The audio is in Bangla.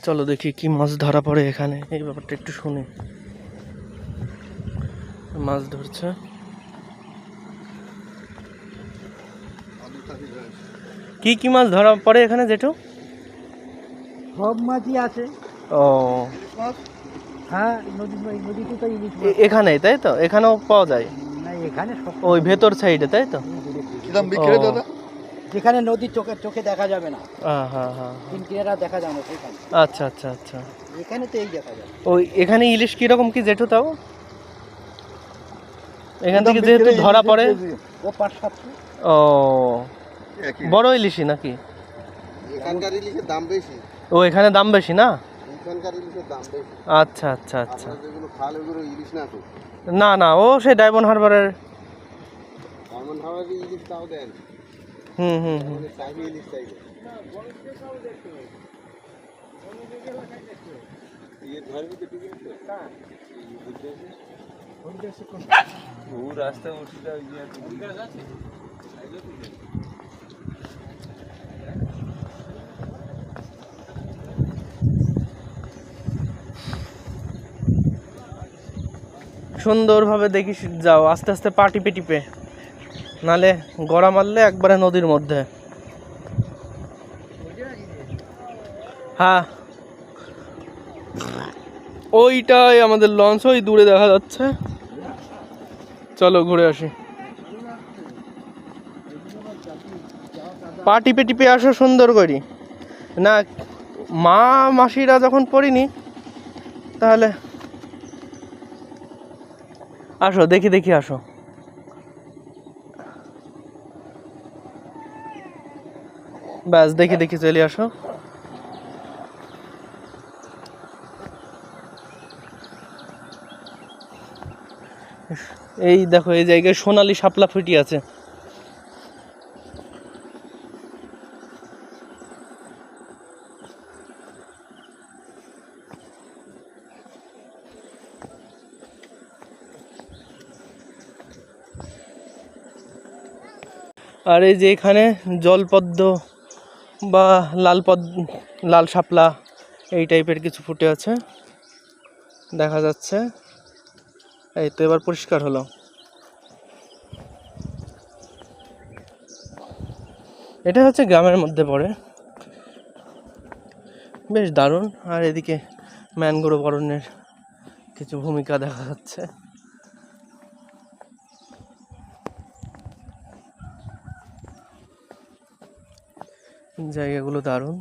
চলো দেখি কি মাছ ধরা পড়ে এখানে, এই ব্যাপারটা একটু শুনি। মাছ ধরছে, কি কি মাছ ধরা পড়ে এখানে জেঠু? সব মাছই আছে। ও হ্যাঁ, নদীতে তো ইলিশ মাছ। এখানেই তাই তো? এখানেও পাওয়া যায়? না, এখানে সব ওই ভেতর সাইডে তাই তো? ও, যেখানে নদীর চোখে দেখা যাবে না, হ্যাঁ হ্যাঁ হ্যাঁ, কিনারা দেখা যাবে না সেখানে। আচ্ছা আচ্ছা আচ্ছা। এখানে তো এই দেখা যাবে। ওই এখানে ইলিশ কিরকম কি জেঠু তাও? এখান থেকে যেহেতু ধরা পড়ে ও 5-700। ও, বড় ইলিশই নাকি? এখানকার ইলিশের দাম বেশি। ও এখানে দাম বেশি না? এখানকার ইলিশের দাম বেশি। আচ্ছা আচ্ছা আচ্ছা। আপনারা যেগুলো খাল ওগুলো ইলিশ না তো। না না, ও সেই ডায়মন্ড হারবারের। ডায়মন্ড হারবারের ইলিশ তাও দেন। হুম হুম হুম। মানে চাইবে ইলিশ চাইবে। ये घर भी तो ठीक है का वो रास्ता उठीदा ये उनका जाते সুন্দরভাবে দেখিস যাও, আস্তে আস্তে পা টিপে টিপে, নালে গড়া মারলে একবারে নদীর মধ্যে। হ্যাঁ, ওইটাই আমাদের লঞ্চ, ওই দূরে দেখা যাচ্ছে। চলো ঘুরে আসি। পা টিপে টিপে আসো সুন্দর করি। না, মা মাসিরা যখন পড়িনি তাহলে আসো, দেখি দেখি আসো। ব্যাস দেখি দেখি চলে আসো। এই দেখো, এই জায়গায় সোনালি শাপলা ফুটি আছে। আর এই যে এখানে জলপদ্ম বা লাল শাপলা এই টাইপের কিছু ফুটে আছে দেখা যাচ্ছে। এই তো এবার পরিষ্কার হলো। এটা হচ্ছে গ্রামের মধ্যে পড়ে, বেশ দারুণ। আর এদিকে ম্যানগ্রোভ অরণ্যের কিছু ভূমিকা দেখা যাচ্ছে। জায়গাগুলো দারুণ।